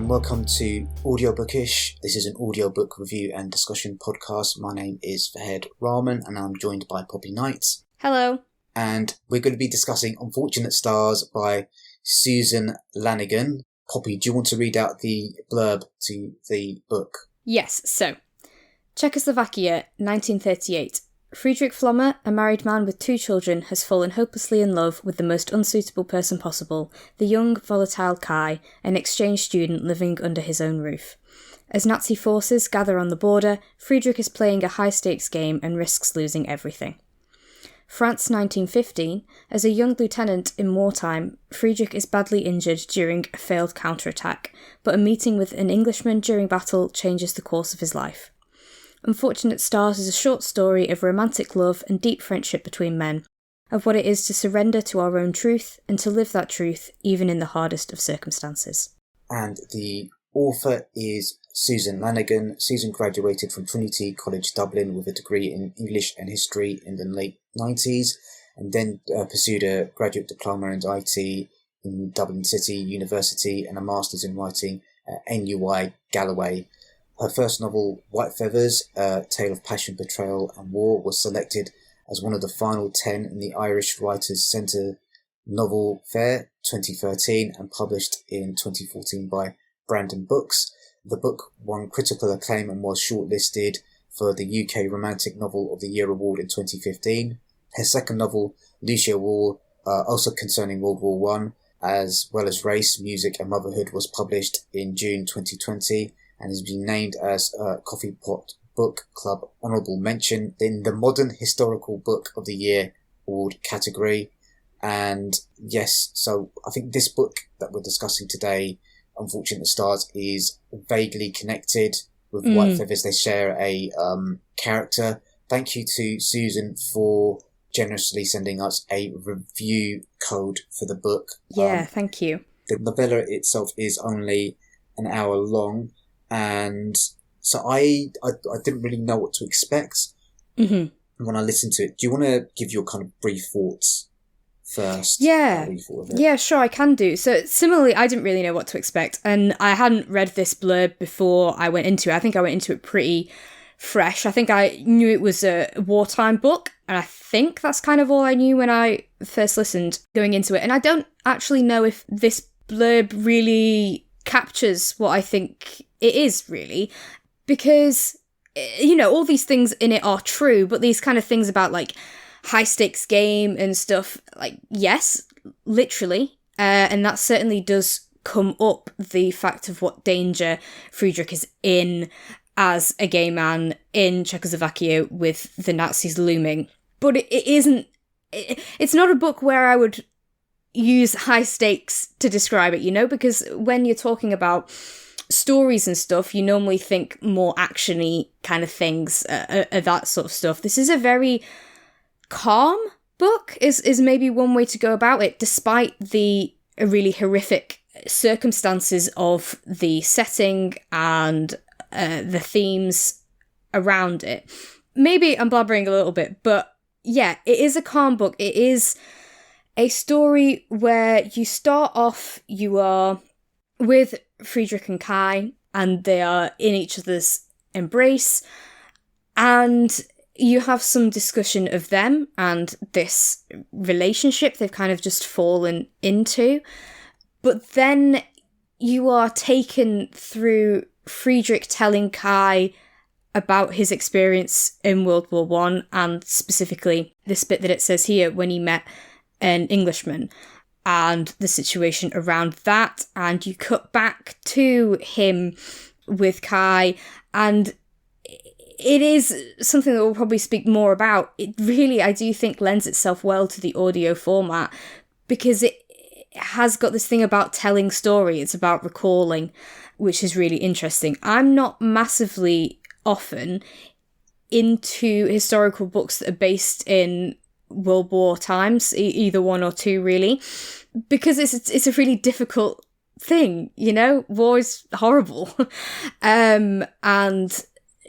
and welcome to Audiobookish. This is an audiobook review and discussion podcast. My name is Fahed Rahman and I'm joined by Poppy Knight. Hello. And we're going to be discussing Unfortunate Stars by Susan Lanigan. Poppy, do you want to read out the blurb to the book? Yes, so Czechoslovakia, 1938. Friedrich Pflommer, a married man with 2 children, has fallen hopelessly in love with the most unsuitable person possible, the young, volatile Kai, an exchange student living under his own roof. As Nazi forces gather on the border, Friedrich is playing a high-stakes game and risks losing everything. France, 1915. As a young lieutenant in wartime, Friedrich is badly injured during a failed counterattack, but a meeting with an Englishman during battle changes the course of his life. Unfortunate Stars is a short story of romantic love and deep friendship between men, of what it is to surrender to our own truth and to live that truth even in the hardest of circumstances. And the author is Susan Lanigan. Susan graduated from Trinity College Dublin with a degree in English and History in the late 90s, and then pursued a graduate diploma in IT in Dublin City University and a master's in writing at NUI Galway. Her first novel, White Feathers, A Tale of Passion, Betrayal and War, was selected as one of the final 10 in the Irish Writers' Centre Novel Fair 2013 and published in 2014 by Brandon Books. The book won critical acclaim and was shortlisted for the UK Romantic Novel of the Year award in 2015. Her second novel, Lucia Wall, also concerning World War I, as well as race, music and motherhood, was published in June 2020 and has been named as a Coffee Pot Book Club Honourable Mention in the Modern Historical Book of the Year award category. And yes, so I think this book that we're discussing today, Unfortunate Stars, is vaguely connected with White Feathers. They share a character. Thank you to Susan for generously sending us a review code for the book. Yeah, thank you. The novella itself is only an hour long, and so I didn't really know what to expect when I listened to it. Do you want to give your kind of brief thoughts first? Yeah, sure, I can do. So similarly, I didn't really know what to expect, and I hadn't read this blurb before I went into it. I think I went into it pretty fresh. I think I knew it was a wartime book, and I think that's kind of all I knew when I first listened going into it. And I don't actually know if this blurb really captures what I think it is, really, because, you know, all these things in it are true, but these kind of things about, like, high-stakes game and stuff, like, yes, literally, and that certainly does come up, the fact of what danger Friedrich is in as a gay man in Czechoslovakia with the Nazis looming. But it's not a book where I would use high stakes to describe it, you know, because when you're talking about stories and stuff, you normally think more action-y kind of things, that sort of stuff. This is a very calm book, is maybe one way to go about it, despite the really horrific circumstances of the setting and the themes around it. Maybe I'm blabbering a little bit, but yeah, it is a calm book. It is a story where you start off, you are with Friedrich and Kai, and they are in each other's embrace, and you have some discussion of them and this relationship they've kind of just fallen into. But then you are taken through Friedrich telling Kai about his experience in World War I, and specifically this bit that it says here, when he met an Englishman, and the situation around that, and you cut back to him with Kai, and it is something that we'll probably speak more about. It really, I do think, lends itself well to the audio format, because it has got this thing about telling story. It's about recalling, which is really interesting. I'm not massively often into historical books that are based in World War times, either one or two, really, because it's a really difficult thing, you know? War is horrible. And,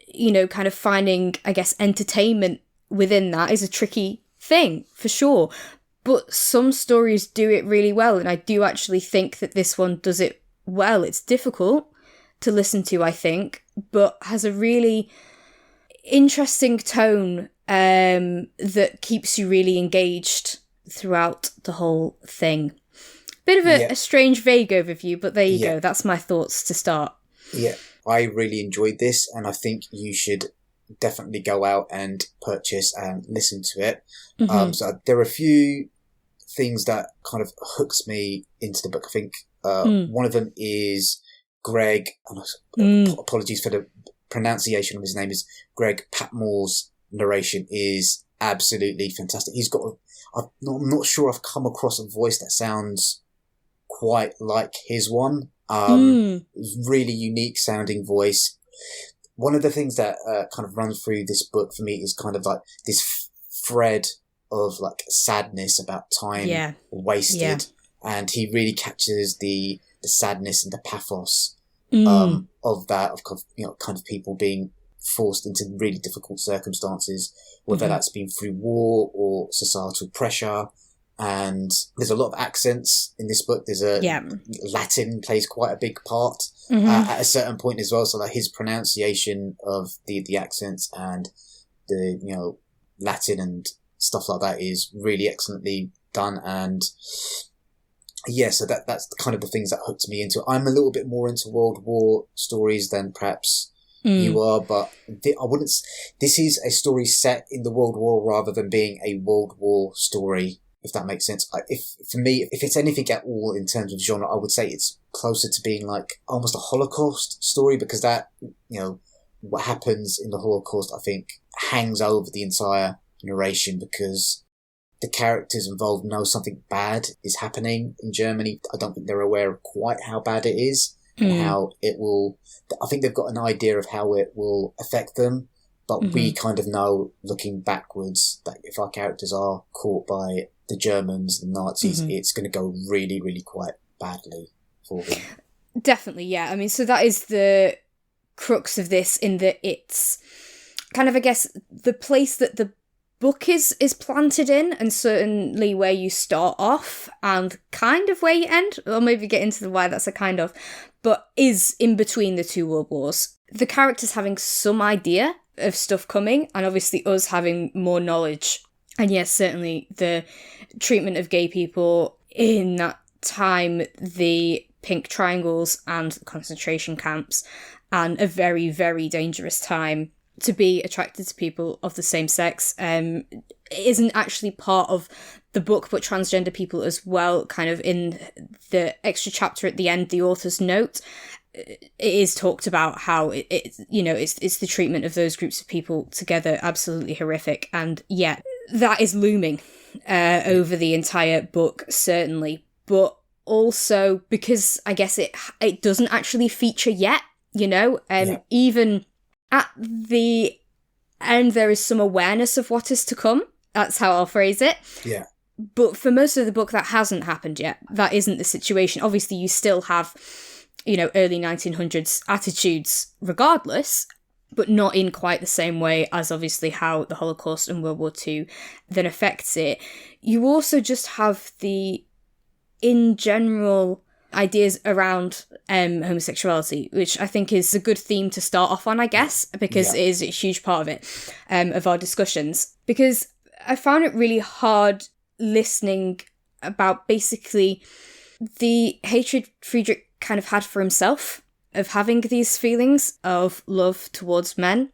you know, kind of finding, I guess, entertainment within that is a tricky thing, for sure. But some stories do it really well, and I do actually think that this one does it well. It's difficult to listen to, I think, but has a really interesting tone that keeps you really engaged throughout the whole thing. Bit of a strange, vague overview, but there you go. That's my thoughts to start. Yeah, I really enjoyed this, and I think you should definitely go out and purchase and listen to it. Mm-hmm. So there are a few things that kind of hooks me into the book. I think one of them is Greg, apologies for the pronunciation of his name, is Greg Patmore's narration is absolutely fantastic. He's got, I'm not sure I've come across a voice that sounds quite like his one. Really unique sounding voice. One of the things that kind of runs through this book for me is kind of like this thread of like sadness about time wasted, and he really captures the sadness and the pathos of that, of kind of people being forced into really difficult circumstances, whether that's been through war or societal pressure. And there's a lot of accents in this book. There's Latin plays quite a big part at a certain point as well. So like his pronunciation of the accents and the Latin and stuff like that is really excellently done. And so that's kind of the things that hooked me into it. I'm a little bit more into World War stories than perhaps you are, but I wouldn't. This is a story set in the World War rather than being a World War story, if that makes sense. For me, if it's anything at all in terms of genre, I would say it's closer to being like almost a Holocaust story, because that, what happens in the Holocaust, I think, hangs over the entire narration, because the characters involved know something bad is happening in Germany. I don't think they're aware of quite how bad it is and how it will. I think they've got an idea of how it will affect them, but we kind of know, looking backwards, that if our characters are caught by the Germans, the Nazis, it's going to go really, really quite badly for them. Definitely, yeah. I mean, so that is the crux of this, in that it's kind of, I guess, the place that the book is planted in, and certainly where you start off and kind of where you end, or maybe get into the why that's a kind of, but is in between the two world wars. The characters having some idea of stuff coming, and obviously us having more knowledge. And yes, certainly the treatment of gay people in that time, the pink triangles and concentration camps, and a very, very dangerous time to be attracted to people of the same sex, isn't actually part of the book, but transgender people as well, kind of in the extra chapter at the end, the author's note, it is talked about how it's the treatment of those groups of people together, absolutely horrific. And yeah, that is looming over the entire book, certainly, but also because I guess it doesn't actually feature yet, even at the end there is some awareness of what is to come. That's how I'll phrase it. Yeah. But for most of the book, that hasn't happened yet. That isn't the situation. Obviously, you still have, early 1900s attitudes regardless, but not in quite the same way as obviously how the Holocaust and World War II then affects it. You also just have the, in general, ideas around homosexuality, which I think is a good theme to start off on, I guess, because it is a huge part of it, of our discussions. Because I found it really hard listening about basically the hatred Friedrich kind of had for himself, of having these feelings of love towards men.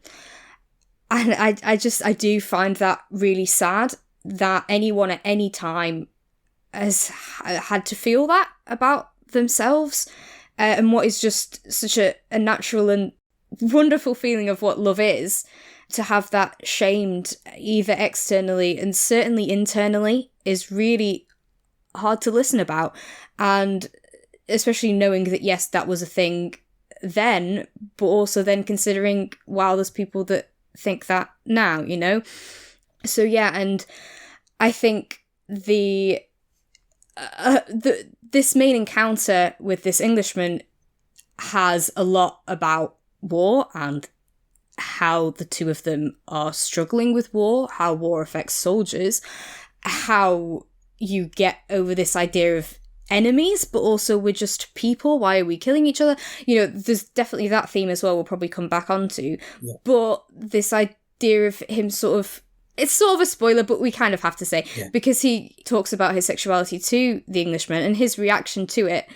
And I do find that really sad, that anyone at any time has had to feel that about themselves, and what is just such a natural and wonderful feeling of what love is, to have that shamed either externally and certainly internally is really hard to listen about. And especially knowing that, yes, that was a thing then, but also then considering, wow, there's people that think that now, So yeah, and I think this main encounter with this Englishman has a lot about war and how the two of them are struggling with war, how war affects soldiers, how you get over this idea of enemies, but also we're just people. Why are we killing each other? You know, there's definitely that theme as well we'll probably come back onto. Yeah. But this idea of him sort of, it's sort of a spoiler, but we kind of have to say, because he talks about his sexuality to the Englishman, and his reaction to it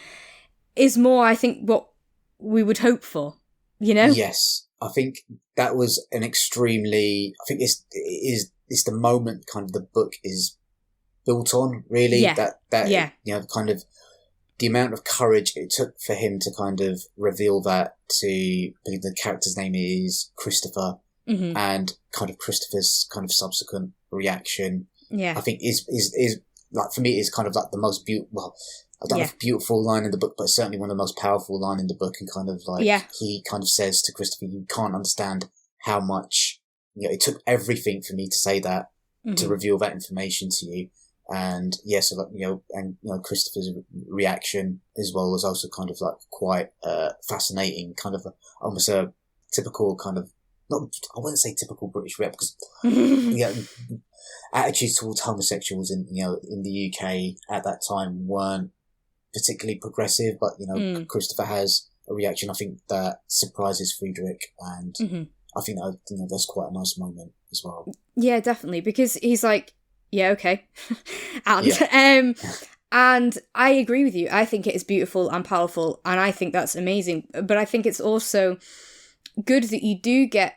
is more, I think, what we would hope for, you know? Yes. I think that was an extremely, I think it's the moment kind of the book is built on, really. That you know, kind of the amount of courage it took for him to kind of reveal that to, I believe the character's name is Christopher, and kind of Christopher's kind of subsequent reaction. Yeah. I think is like, for me, is kind of like the most beautiful, well, I don't know if beautiful line in the book, but certainly one of the most powerful line in the book, and kind of like, he kind of says to Christopher, you can't understand how much, you know, it took everything for me to say that, to reveal that information to you. And so like, you know, and, you know, Christopher's reaction as well was also kind of like quite, fascinating, kind of almost a typical kind of, not, I wouldn't say typical British rep, because, attitudes towards homosexuals in, you know, in the UK at that time weren't particularly progressive, but, you know, Christopher has a reaction, I think, that surprises Friedrich, and I think that, you know, that's quite a nice moment as well. Yeah, definitely, because he's like, yeah, okay. And I agree with you. I think it is beautiful and powerful, and I think that's amazing. But I think it's also good that you do get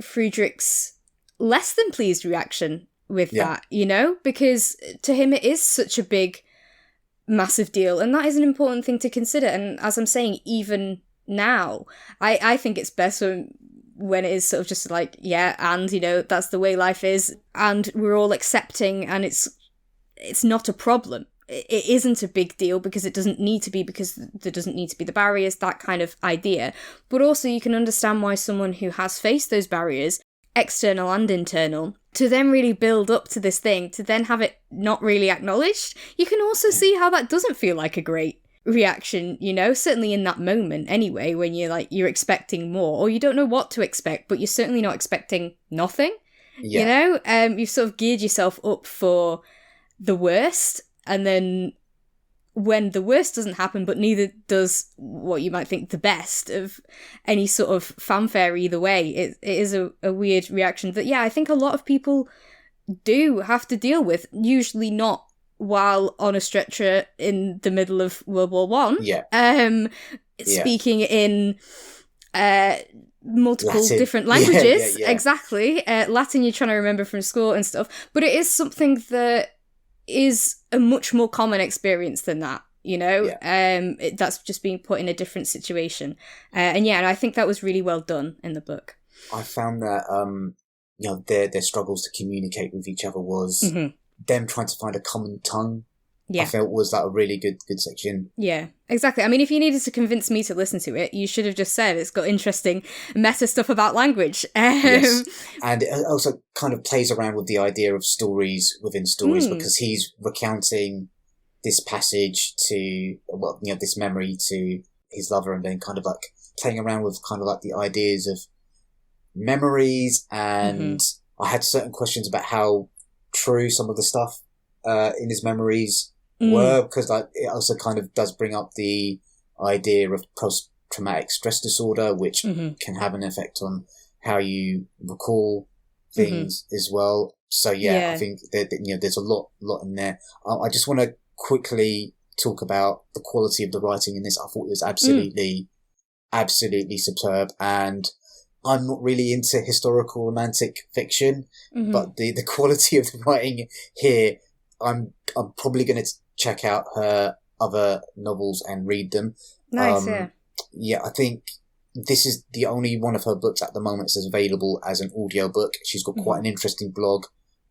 Friedrich's less than pleased reaction with that, you know? Because to him it is such a big, massive deal, and that is an important thing to consider. And as I'm saying, even now, I think it's best when it is sort of just like, and, you know, that's the way life is, and we're all accepting, and it's not a problem. It isn't a big deal because it doesn't need to be, because there doesn't need to be the barriers, that kind of idea. But also you can understand why someone who has faced those barriers, external and internal, to then really build up to this thing, to then have it not really acknowledged, you can also see how that doesn't feel like a great reaction, you know, certainly in that moment anyway, when you're expecting more, or you don't know what to expect, but you're certainly not expecting nothing, you know? You've sort of geared yourself up for the worst, and then when the worst doesn't happen, but neither does what you might think the best of any sort of fanfare either way, it is a weird reaction that, I think a lot of people do have to deal with, usually not while on a stretcher in the middle of World War One. Speaking in multiple Latin. Different languages. Exactly. Latin you're trying to remember from school and stuff. But it is something that is a much more common experience than that, you know? That's just being put in a different situation. And I think that was really well done in the book. I found that, you know, their struggles to communicate with each other was them trying to find a common tongue. I felt was like a really good section. Yeah, exactly. I mean, if you needed to convince me to listen to it, you should have just said it's got interesting meta stuff about language. Yes. And it also kind of plays around with the idea of stories within stories, because he's recounting this passage to, well, you know, this memory to his lover, and then kind of like playing around with kind of like the ideas of memories. And I had certain questions about how true some of the stuff in his memories were, because like it also kind of does bring up the idea of post-traumatic stress disorder, which can have an effect on how you recall things as well. So I think that, you know, there's a lot in there. I just want to quickly talk about the quality of the writing in this. I thought it was absolutely superb, and I'm not really into historical romantic fiction, but the quality of the writing here, I'm probably going to check out her other novels and read them. Nice, I think this is the only one of her books at the moment that's available as an audiobook. She's got quite an interesting blog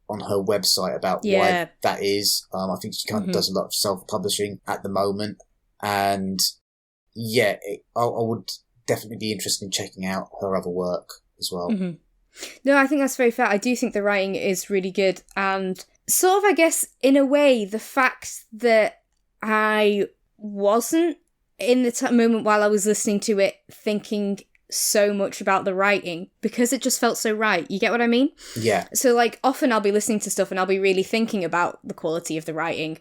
on her website about why that is. I think she kind of does a lot of self-publishing at the moment. And I would definitely be interested in checking out her other work as well. No, I think that's very fair. I do think the writing is really good, and sort of, I guess, in a way, the fact that I wasn't in the moment while I was listening to it thinking so much about the writing, because it just felt so right. You get what I mean? Yeah. So, like, often I'll be listening to stuff and I'll be really thinking about the quality of the writing,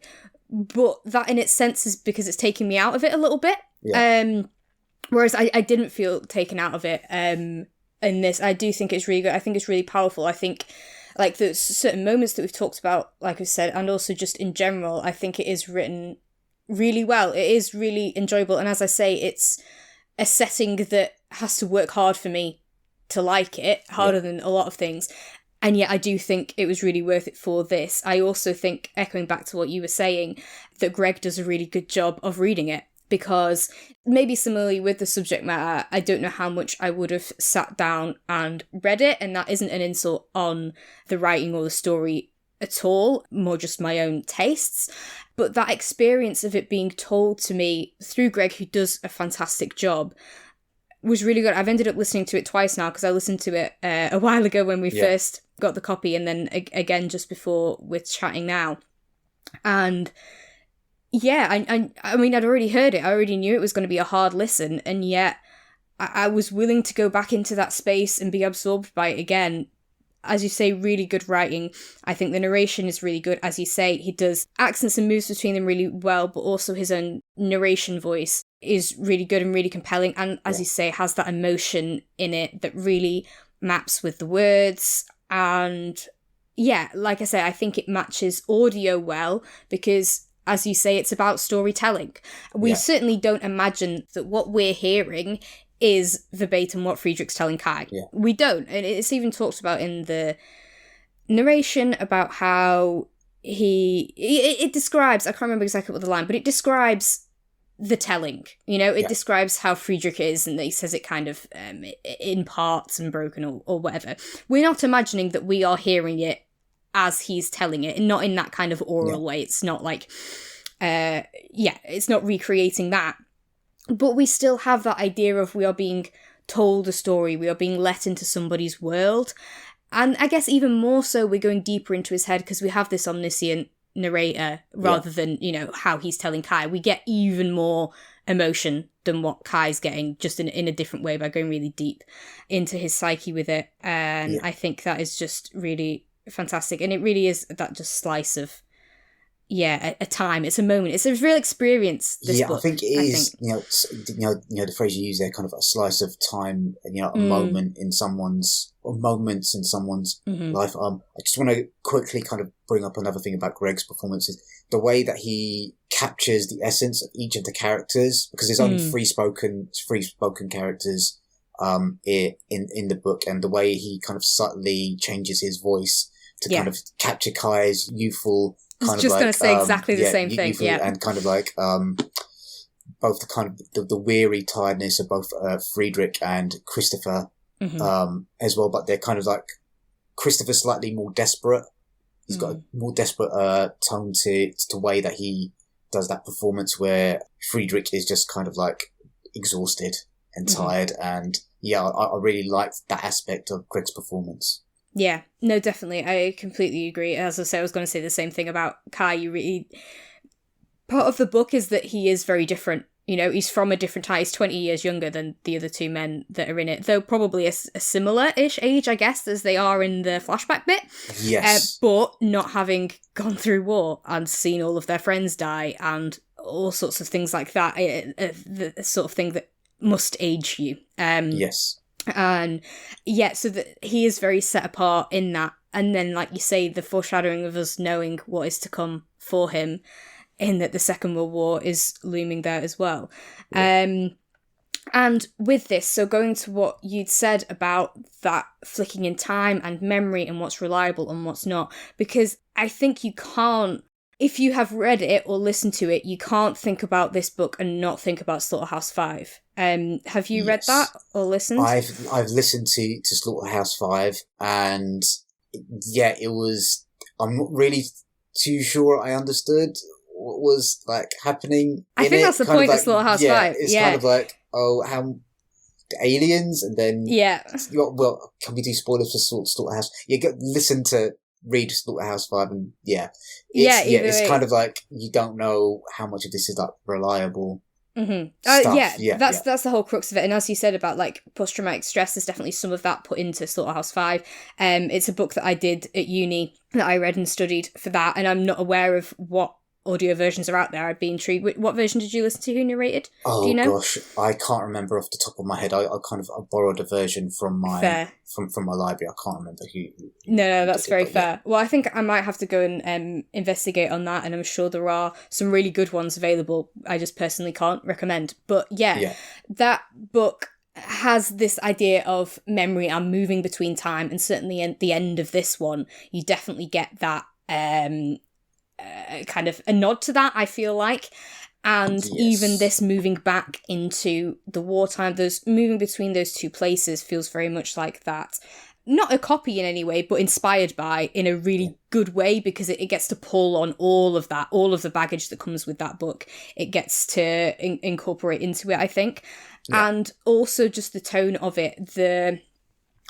but that in its sense is because it's taking me out of it a little bit. Yeah. Whereas I didn't feel taken out of it in this. I do think it's really good. I think it's really powerful. I think like the certain moments that we've talked about, like I said, and also just in general, I think it is written really well. It is really enjoyable. And as I say, it's a setting that has to work hard for me to like it, harder than a lot of things. And yet I do think it was really worth it for this. I also think, echoing back to what you were saying, that Greg does a really good job of reading it, because maybe similarly with the subject matter, I don't know how much I would have sat down and read it, and that isn't an insult on the writing or the story at all, more just my own tastes. But that experience of it being told to me through Greg, who does a fantastic job, was really good. I've ended up listening to it twice now, because I listened to it a while ago when we first got the copy, and then again just before we're chatting now. And yeah, I mean, I'd already heard it. I already knew it was going to be a hard listen, and yet I was willing to go back into that space and be absorbed by it again. As you say, really good writing. I think the narration is really good. As you say, he does accents and moves between them really well, but also his own narration voice is really good and really compelling. And as you say, has that emotion in it that really maps with the words. And yeah, like I say, I think it matches audio well, because as you say, it's about storytelling. We certainly don't imagine that what we're hearing is verbatim what Friedrich's telling Kai. Yeah. We don't. And it's even talked about in the narration about how it describes, I can't remember exactly what the line, but it describes the telling. You know, it describes how Friedrich is, and he says it kind of in parts and broken or whatever. We're not imagining that we are hearing it as he's telling it, and not in that kind of oral way. It's not like, it's not recreating that. But we still have that idea of we are being told a story, we are being let into somebody's world. And I guess even more so, we're going deeper into his head, because we have this omniscient narrator rather than, you know, how he's telling Kai. We get even more emotion than what Kai's getting, just in a different way, by going really deep into his psyche with it. And I think that is just really fantastic. And it really is that just slice of, a time. It's a moment. It's a real experience, this book. I think it is, you know, the phrase you use there, kind of a slice of time, you know, a moment in someone's, or moments in someone's life. I just want to quickly kind of bring up another thing about Greg's performances. The way that he captures the essence of each of the characters, because there's only free spoken characters in the book, and the way he kind of subtly changes his voice to kind of capture Kai's youthful, I was just going to say exactly the same thing. And kind of like both the kind of the weary tiredness of both Friedrich and Christopher as well, but they're kind of like Christopher's slightly more desperate. He's got a more desperate tone to the way that he does that performance, where Friedrich is just kind of like exhausted and tired. And I really liked that aspect of Greg's performance. Yeah, no, definitely. I completely agree. As I say, I was going to say the same thing about Kai. Part of the book is that he is very different. You know, he's from a different time. He's 20 years younger than the other two men that are in it, though probably a similar-ish age, I guess, as they are in the flashback bit. Yes. But not having gone through war and seen all of their friends die and all sorts of things like that, the sort of thing that must age you. Yes. And so that he is very set apart in that. And then, like you say, the foreshadowing of us knowing what is to come for him, in that the Second World War is looming there as well. Yeah. And with this, so going to what you'd said about that flicking in time and memory and what's reliable and what's not, because I think you can't, if you have read it or listened to it, you can't think about this book and not think about Slaughterhouse-Five. Have you read that or listened? I've listened to Slaughterhouse-Five, and it was, I'm not really too sure I understood what was like happening. I think that's the point of Slaughterhouse-Five. It's kind of like, how the aliens, and then well, can we do spoilers for Slaughterhouse? Read Slaughterhouse-Five, and it's kind of like you don't know how much of this is like reliable. Stuff. That's the whole crux of it. And as you said about like post-traumatic stress, there's definitely some of that put into Slaughterhouse-Five. It's a book that I did at uni that I read and studied for that, and I'm not aware of what audio versions are out there, I'd be intrigued. What version did you listen to? Who narrated? Do you know? Gosh, I can't remember off the top of my head. I borrowed a version from my from my library. I can't remember who. No, that's very fair. Yeah. Well, I think I might have to go and investigate on that, and I'm sure there are some really good ones available. I just personally can't recommend. But yeah. That book has this idea of memory and moving between time, and certainly at the end of this one, you definitely get that kind of a nod to that, I feel like. And even this moving back into the wartime, those moving between those two places feels very much like that. Not a copy in any way, but inspired by, in a really good way, because it gets to pull on all of that, all of the baggage that comes with that book. It gets to incorporate into it, I think. Yeah. And also just the tone of it.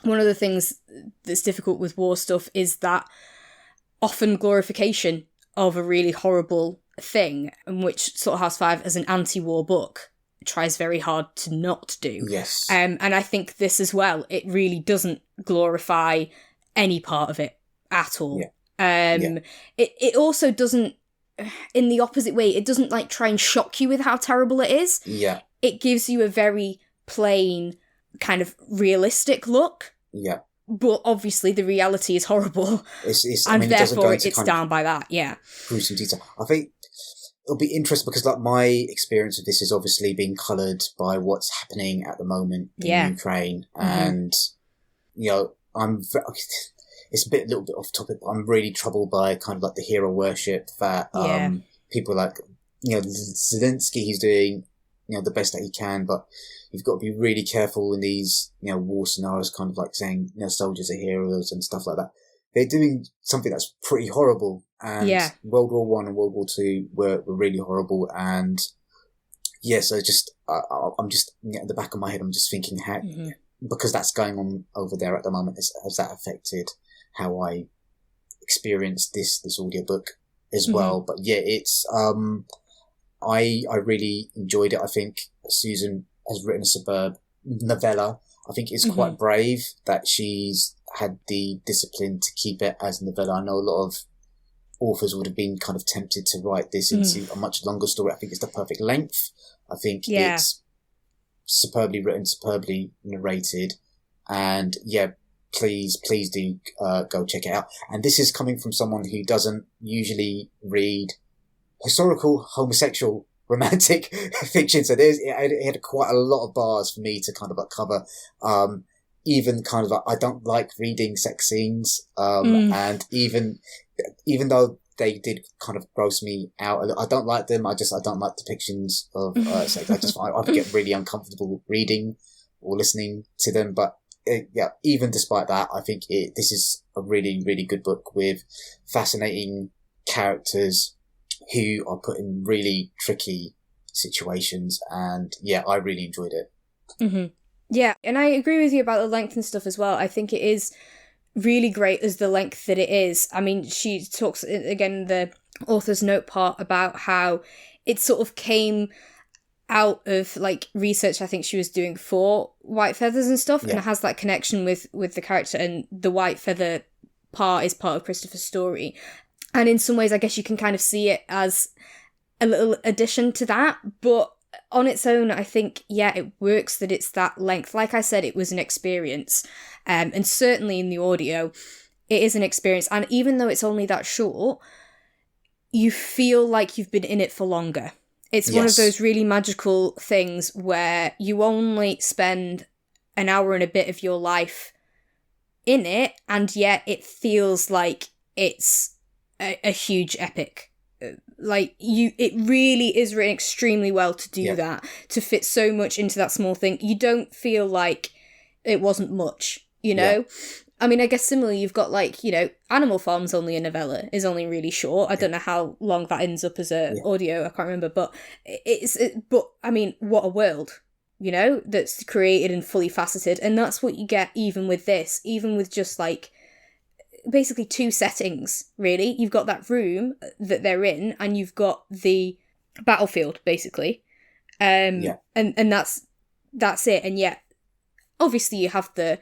One of the things that's difficult with war stuff is that often glorification of a really horrible thing, in which Slaughterhouse 5, as an anti-war book, tries very hard to not do. Yes. And I think this as well, it really doesn't glorify any part of it at all. Yeah. It also doesn't, in the opposite way, it doesn't like try and shock you with how terrible it is. Yeah. It gives you a very plain, kind of realistic look. Yeah. But obviously the reality is horrible. And therefore it's down by that, gruesome detail. I think it'll be interesting because like my experience of this is obviously being coloured by what's happening at the moment in Ukraine. And, you know, it's a little bit off topic, but I'm really troubled by kind of like the hero worship that people like, you know, Zelensky, he's doing, you know, the best that he can, but you've got to be really careful in these, you know, war scenarios, kind of like saying, you know, soldiers are heroes and stuff like that. They're doing something that's pretty horrible. And World War One and World War Two were really horrible. And so just, I'm just, you know, at the back of my head, I'm just thinking how, because that's going on over there at the moment, has that affected how I experienced this audiobook as well? But yeah, it's, I really enjoyed it. I think Susan has written a superb novella. I think it's quite brave that she's had the discipline to keep it as a novella. I know a lot of authors would have been kind of tempted to write this into a much longer story. I think it's the perfect length. I think it's superbly written, superbly narrated. And please do go check it out. And this is coming from someone who doesn't usually read historical, homosexual, romantic fiction. So it had quite a lot of bars for me to kind of like cover. Even kind of like, I don't like reading sex scenes. And even though they did kind of gross me out, I don't like them. I don't like depictions of sex. I get really uncomfortable reading or listening to them. But even despite that, I think this is a really, really good book with fascinating characters who are put in really tricky situations. And I really enjoyed it. Yeah, and I agree with you about the length and stuff as well. I think it is really great as the length that it is. I mean, she talks, again, the author's note part about how it sort of came out of like research I think she was doing for White Feathers and stuff, and it has that connection with the character, and the White Feather part is part of Christopher's story. And in some ways, I guess you can kind of see it as a little addition to that. But on its own, I think, it works that it's that length. Like I said, it was an experience. And certainly in the audio, it is an experience. And even though it's only that short, you feel like you've been in it for longer. It's one of those really magical things where you only spend an hour and a bit of your life in it, and yet it feels like it's a huge epic. It really is written extremely well to do that, to fit so much into that small thing. You don't feel like it wasn't much, you know? I mean, I guess similarly, you've got Animal Farm's only a novella, is only really short. I don't know how long that ends up as a audio, I can't remember, but but I mean, what a world, you know, that's created and fully faceted. And that's what you get even with this, even with just basically two settings, really. You've got that room that they're in, and you've got the battlefield, basically. And that's it. And yet, obviously, you have the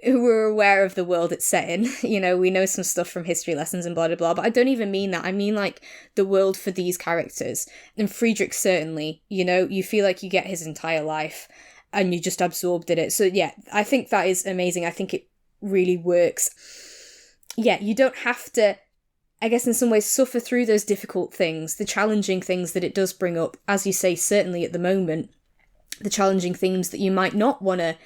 we're aware of the world it's set in. You know, we know some stuff from history lessons and blah, blah, blah. But I don't even mean that. I mean, like, the world for these characters. And Friedrich, certainly, you know, you feel like you get his entire life and you just absorbed in it. So, yeah, I think that is amazing. I think it really works. Yeah, you don't have to, I guess, in some ways, suffer through those difficult things, the challenging things that it does bring up. As you say, certainly at the moment, the challenging themes that you might not want to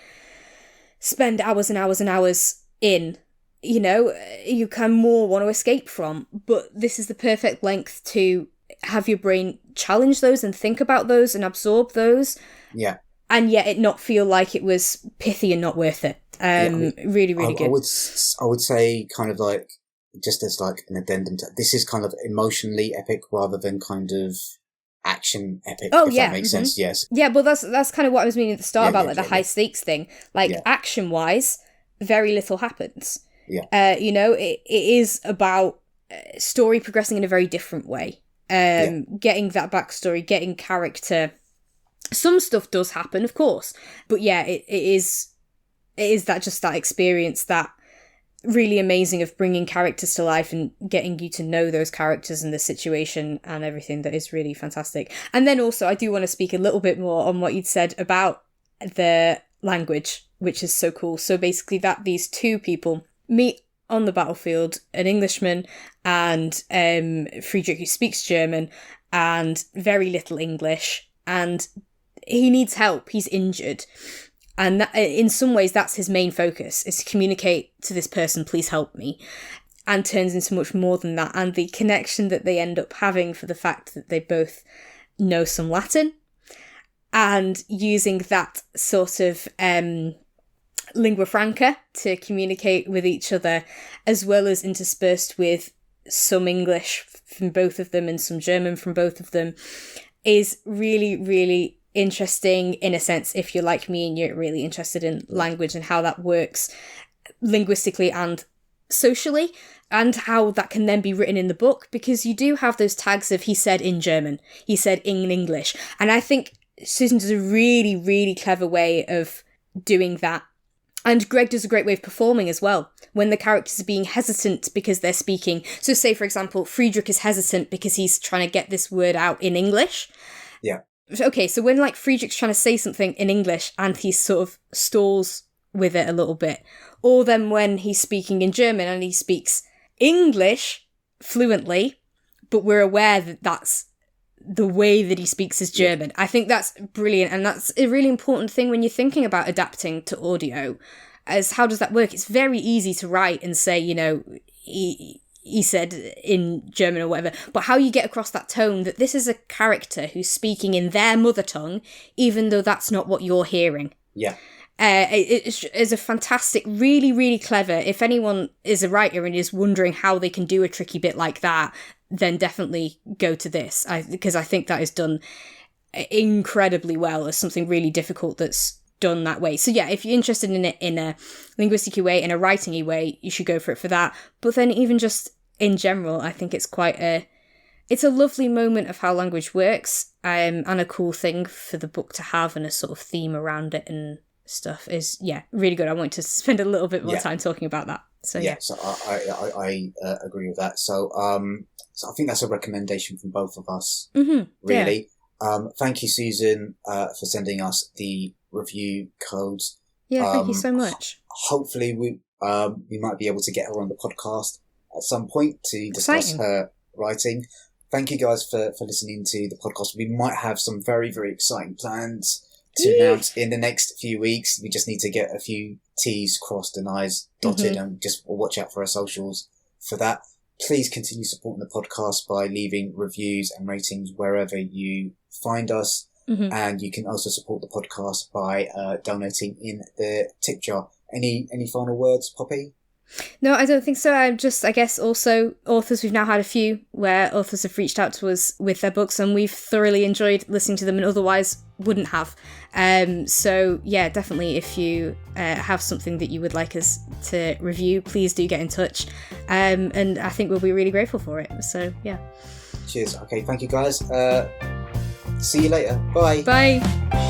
spend hours and hours and hours in, you know, you can more want to escape from. But this is the perfect length to have your brain challenge those and think about those and absorb those. Yeah. And yet it not feel like it was pithy and not worth it. Really, really good. I would say kind of like, just as like an addendum to, this is kind of emotionally epic rather than kind of action epic, if that makes sense. Yes. Yeah, but that's kind of what I was meaning at the start about the high stakes thing. Like, action wise, very little happens. Yeah. You know, it is about story progressing in a very different way. Getting that backstory, getting character. Some stuff does happen, of course, but yeah, it is that just that experience that really amazing of bringing characters to life and getting you to know those characters and the situation and everything. That is really fantastic. And then also I do want to speak a little bit more on what you'd said about the language, which is so cool. So basically that these two people meet on the battlefield, an Englishman and Friedrich, who speaks German and very little English, and he needs help. He's injured. And that, in some ways, that's his main focus, is to communicate to this person, please help me, and turns into much more than that. And the connection that they end up having for the fact that they both know some Latin, and using that sort of lingua franca to communicate with each other, as well as interspersed with some English from both of them and some German from both of them, is really, really interesting in a sense if you're like me and you're really interested in language and how that works linguistically and socially, and how that can then be written in the book, because you do have those tags of he said in German, he said in English, and I think Susan does a really, really clever way of doing that. And Greg does a great way of performing as well, when the characters are being hesitant because they're speaking. So say, for example, Friedrich is hesitant because he's trying to get this word out in English. Yeah. Okay, so when like Friedrich's trying to say something in English and he sort of stalls with it a little bit, or then when he's speaking in German and he speaks English fluently, but we're aware that that's the way that he speaks his German. I think that's brilliant, and that's a really important thing when you're thinking about adapting to audio, as how does that work? It's very easy to write and say, you know, he said in German or whatever, but how you get across that tone that this is a character who's speaking in their mother tongue, even though that's not what you're hearing. Yeah. It is a fantastic, really, really clever. If anyone is a writer and is wondering how they can do a tricky bit like that, then definitely go to this, because I think that is done incredibly well as something really difficult that's done that way. So yeah, if you're interested in it in a linguistic way, in a writing way, you should go for it for that. But then even just in general, I think it's it's a lovely moment of how language works, and a cool thing for the book to have, and a sort of theme around it and stuff is, yeah, really good. I want to spend a little bit more time talking about that. So yeah. So I agree with that. So I think that's a recommendation from both of us, really. Yeah. Thank you, Susan, for sending us the review codes. Yeah, thank you so much. Hopefully we might be able to get her on the podcast at some point to discuss her writing. Thank you guys for listening to the podcast. We might have some very, very exciting plans to announce in the next few weeks. We just need to get a few T's crossed and I's dotted, and just watch out for our socials for that. Please continue supporting the podcast by leaving reviews and ratings wherever you find us. And you can also support the podcast by donating in the tip jar. Any final words, Poppy? No, I don't think so. I guess also authors, we've now had a few where authors have reached out to us with their books and we've thoroughly enjoyed listening to them and otherwise wouldn't have. So yeah, definitely if you have something that you would like us to review, please do get in touch. And I think we'll be really grateful for it. So yeah. Cheers. Okay, thank you guys. See you later. Bye. Bye.